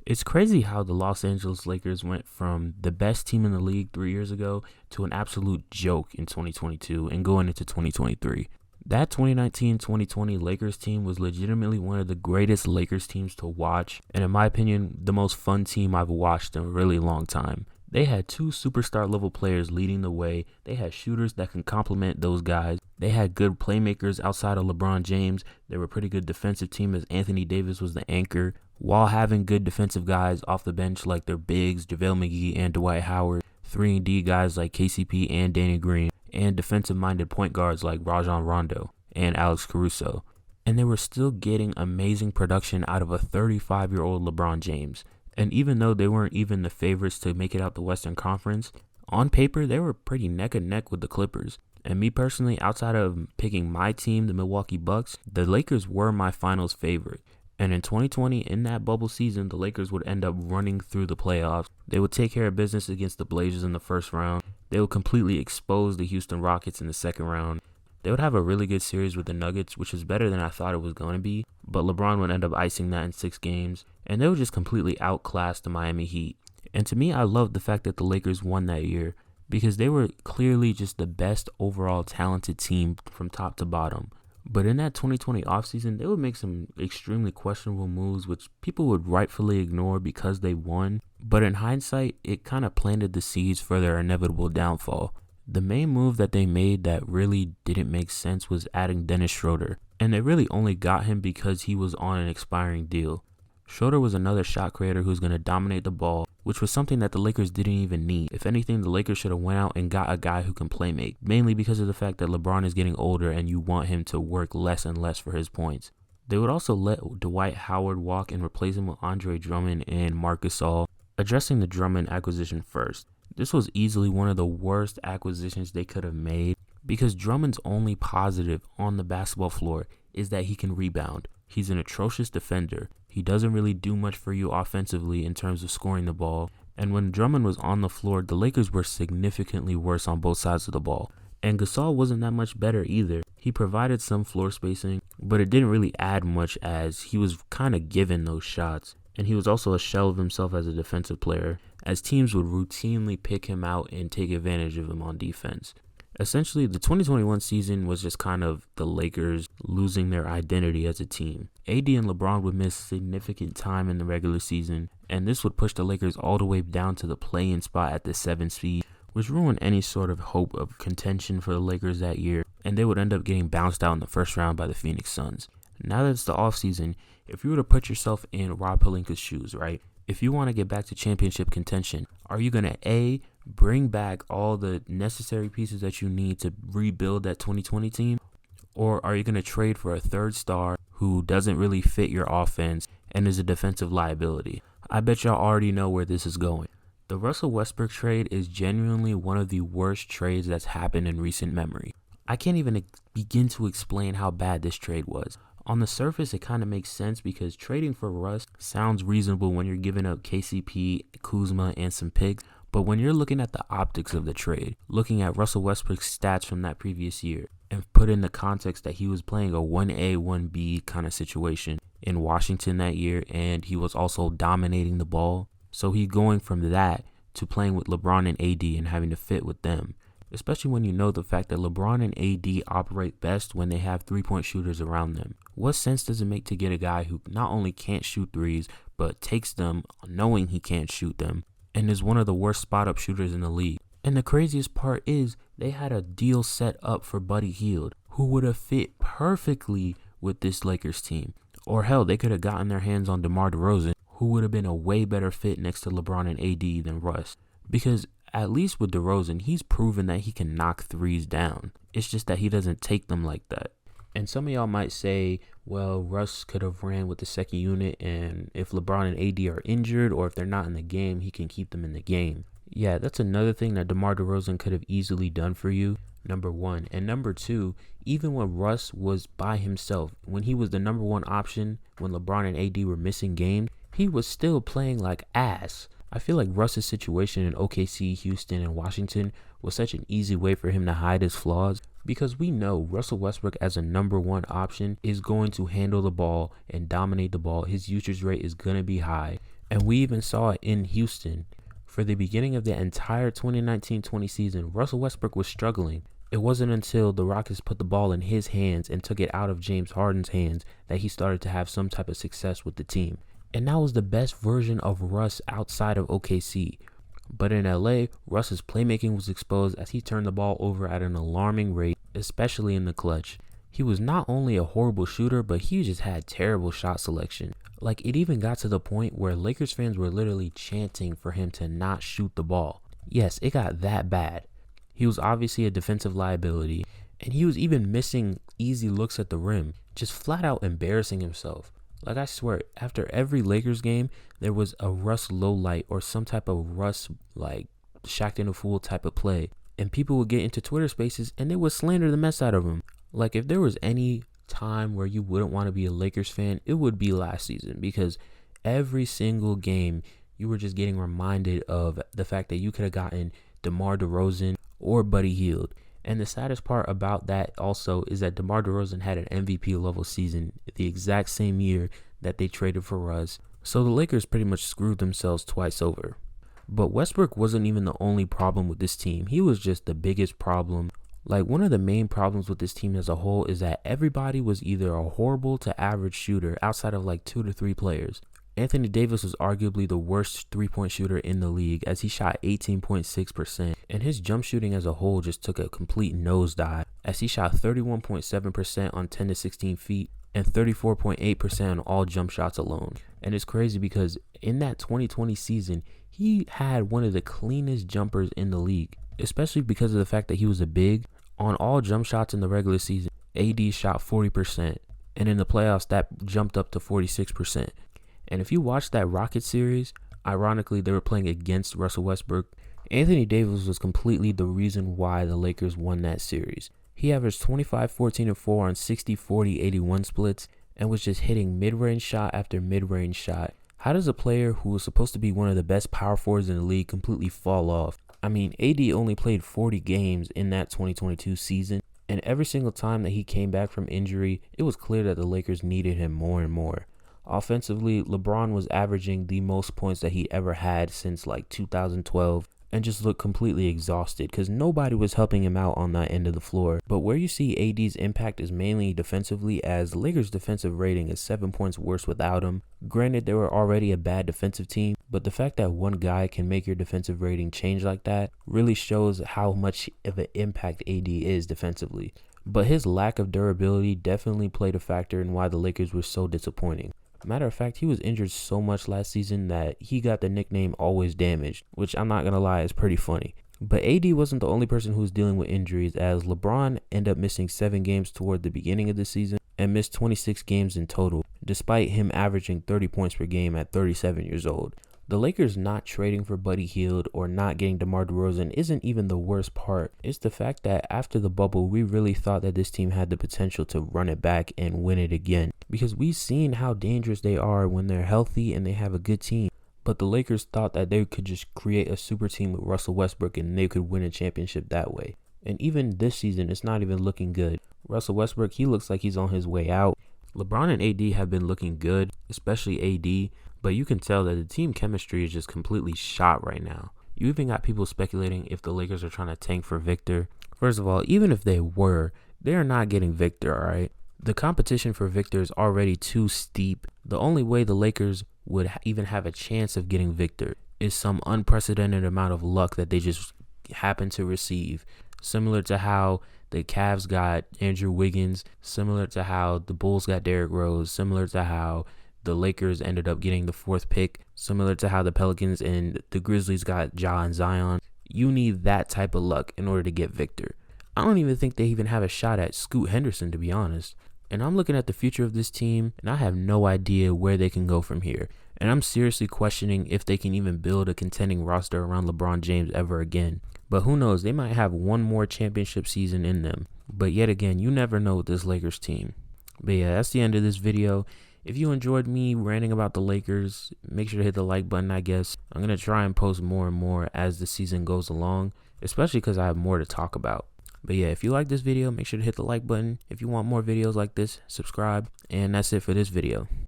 It's crazy how the Los Angeles Lakers went from the best team in the league 3 years ago to an absolute joke in 2022 and going into 2023. That 2019-2020 Lakers team was legitimately one of the greatest Lakers teams to watch, and in my opinion, the most fun team I've watched in a really long time. They had two superstar level players leading the way. They had shooters that can complement those guys. They had good playmakers outside of LeBron James. They were a pretty good defensive team as Anthony Davis was the anchor, while having good defensive guys off the bench like their bigs, JaVale McGee and Dwight Howard, 3-and-D guys like KCP and Danny Green, and defensive-minded point guards like Rajon Rondo and Alex Caruso. And they were still getting amazing production out of a 35-year-old LeBron James. And even though they weren't even the favorites to make it out the Western Conference, on paper they were pretty neck and neck with the Clippers. And me personally, outside of picking my team, the Milwaukee Bucks, the Lakers were my finals favorite. And in 2020, in that bubble season, the Lakers would end up running through the playoffs. They would take care of business against the Blazers in the first round. They would completely expose the Houston Rockets in the second round. They would have a really good series with the Nuggets, which was better than I thought it was going to be. But LeBron would end up icing that in 6 games. And they would just completely outclass the Miami Heat. And to me, I loved the fact that the Lakers won that year, because they were clearly just the best overall talented team from top to bottom. But in that 2020 offseason, they would make some extremely questionable moves, which people would rightfully ignore because they won. But in hindsight, it kind of planted the seeds for their inevitable downfall. The main move that they made that really didn't make sense was adding Dennis Schroeder. And they really only got him because he was on an expiring deal. Schroeder was another shot creator who's going to dominate the ball, which was something that the Lakers didn't even need. If anything, the Lakers should have went out and got a guy who can play make, mainly because of the fact that LeBron is getting older and you want him to work less and less for his points. They would also let Dwight Howard walk and replace him with Andre Drummond and Marc Gasol. Addressing the Drummond acquisition first, this was easily one of the worst acquisitions they could have made, because Drummond's only positive on the basketball floor is that he can rebound. He's an atrocious defender. He doesn't really do much for you offensively in terms of scoring the ball. And when Drummond was on the floor, the Lakers were significantly worse on both sides of the ball. And Gasol wasn't that much better either. He provided some floor spacing, but it didn't really add much as he was kind of given those shots. And he was also a shell of himself as a defensive player, as teams would routinely pick him out and take advantage of him on defense. Essentially, the 2021 season was just kind of the Lakers losing their identity as a team. AD and LeBron would miss significant time in the regular season, and this would push the Lakers all the way down to the play-in spot at the 7th seed, which ruined any sort of hope of contention for the Lakers that year, and they would end up getting bounced out in the first round by the Phoenix Suns. Now that it's the offseason, if you were to put yourself in Rob Pelinka's shoes, right? If you want to get back to championship contention, are you going to A, bring back all the necessary pieces that you need to rebuild that 2020 team? Or are you going to trade for a third star who doesn't really fit your offense and is a defensive liability? I bet y'all already know where this is going. The Russell Westbrook trade is genuinely one of the worst trades that's happened in recent memory. I can't even begin to explain how bad this trade was. On the surface, it kind of makes sense because trading for Russ sounds reasonable when you're giving up KCP, Kuzma, and some picks. But when you're looking at the optics of the trade, looking at Russell Westbrook's stats from that previous year, and put in the context that he was playing a 1A, 1B kind of situation in Washington that year, and he was also dominating the ball. So he's going from that to playing with LeBron and AD and having to fit with them. Especially when you know the fact that LeBron and AD operate best when they have three-point shooters around them. What sense does it make to get a guy who not only can't shoot threes, but takes them knowing he can't shoot them, and is one of the worst spot-up shooters in the league? And the craziest part is they had a deal set up for Buddy Hield, who would have fit perfectly with this Lakers team. Or hell, they could have gotten their hands on DeMar DeRozan, who would have been a way better fit next to LeBron and AD than Russ. Because at least with DeRozan, he's proven that he can knock threes down. It's just that he doesn't take them like that. And some of y'all might say, well, Russ could have ran with the second unit, and if LeBron and AD are injured or if they're not in the game, he can keep them in the game. Yeah, that's another thing that DeMar DeRozan could have easily done for you, number one. And number two, even when Russ was by himself, when he was the number one option, when LeBron and AD were missing games, he was still playing like ass. I feel like Russ's situation in OKC, Houston, and Washington was such an easy way for him to hide his flaws, because we know Russell Westbrook as a number one option is going to handle the ball and dominate the ball. His usage rate is going to be high. And we even saw it in Houston. For the beginning of the entire 2019-20 season, Russell Westbrook was struggling. It wasn't until the Rockets put the ball in his hands and took it out of James Harden's hands that he started to have some type of success with the team. And that was the best version of Russ outside of OKC. But in LA, Russ's playmaking was exposed as he turned the ball over at an alarming rate, especially in the clutch. He was not only a horrible shooter, but he just had terrible shot selection. Like, it even got to the point where Lakers fans were literally chanting for him to not shoot the ball. Yes, it got that bad. He was obviously a defensive liability, and he was even missing easy looks at the rim, just flat out embarrassing himself. Like, I swear, after every Lakers game, there was a Russ lowlight or some type of Russ, like, Shaqtin' a Fool type of play. And people would get into Twitter spaces and they would slander the mess out of him. Like, if there was any time where you wouldn't want to be a Lakers fan, it would be last season, because every single game you were just getting reminded of the fact that you could have gotten DeMar DeRozan or Buddy Hield. And the saddest part about that also is that DeMar DeRozan had an MVP level season the exact same year that they traded for Russ. So the Lakers pretty much screwed themselves twice over. But Westbrook wasn't even the only problem with this team. He was just the biggest problem. Like, one of the main problems with this team as a whole is that everybody was either a horrible to average shooter outside of like 2 to 3 players. Anthony Davis was arguably the worst three-point shooter in the league as he shot 18.6%, and his jump shooting as a whole just took a complete nosedive as he shot 31.7% on 10 to 16 feet and 34.8% on all jump shots alone. And it's crazy because in that 2020 season, he had one of the cleanest jumpers in the league, especially because of the fact that he was a big. On all jump shots in the regular season, AD shot 40%, and in the playoffs that jumped up to 46%. And if you watch that Rockets series, ironically, they were playing against Russell Westbrook. Anthony Davis was completely the reason why the Lakers won that series. He averaged 25, 14, and 4 on 60, 40, 81 splits and was just hitting mid-range shot after mid-range shot. How does a player who was supposed to be one of the best power forwards in the league completely fall off? I mean, AD only played 40 games in that 2022 season, and every single time that he came back from injury, it was clear that the Lakers needed him more and more. Offensively, LeBron was averaging the most points that he ever had since like 2012 and just looked completely exhausted because nobody was helping him out on that end of the floor. But where you see AD's impact is mainly defensively, as Lakers' defensive rating is 7 points worse without him. Granted, they were already a bad defensive team, but the fact that one guy can make your defensive rating change like that really shows how much of an impact AD is defensively. But his lack of durability definitely played a factor in why the Lakers were so disappointing. Matter of fact, he was injured so much last season that he got the nickname Always Damaged, which I'm not going to lie is pretty funny. But AD wasn't the only person who was dealing with injuries, as LeBron ended up missing 7 games toward the beginning of the season and missed 26 games in total, despite him averaging 30 points per game at 37 years old. The Lakers not trading for Buddy Hield or not getting DeMar DeRozan isn't even the worst part. It's the fact that after the bubble, we really thought that this team had the potential to run it back and win it again, because we've seen how dangerous they are when they're healthy and they have a good team. But the Lakers thought that they could just create a super team with Russell Westbrook and they could win a championship that way. And even this season, it's not even looking good. Russell Westbrook, he looks like he's on his way out. LeBron and AD have been looking good, especially AD, but you can tell that the team chemistry is just completely shot right now. You even got people speculating if the Lakers are trying to tank for Victor. First of all, even if they were, they are not getting Victor, alright? The competition for Victor is already too steep. The only way the Lakers would even have a chance of getting Victor is some unprecedented amount of luck that they just happen to receive. Similar to how the Cavs got Andrew Wiggins, similar to how the Bulls got Derrick Rose, similar to how the Lakers ended up getting the 4th pick, similar to how the Pelicans and the Grizzlies got Ja and Zion. You need that type of luck in order to get Victor. I don't even think they even have a shot at Scoot Henderson, to be honest. And I'm looking at the future of this team, and I have no idea where they can go from here. And I'm seriously questioning if they can even build a contending roster around LeBron James ever again. But who knows, they might have one more championship season in them. But yet again, you never know with this Lakers team. But yeah, that's the end of this video. If you enjoyed me ranting about the Lakers, make sure to hit the like button, I guess. I'm going to try and post more and more as the season goes along, especially because I have more to talk about. But yeah, if you like this video, make sure to hit the like button. If you want more videos like this, subscribe. And that's it for this video.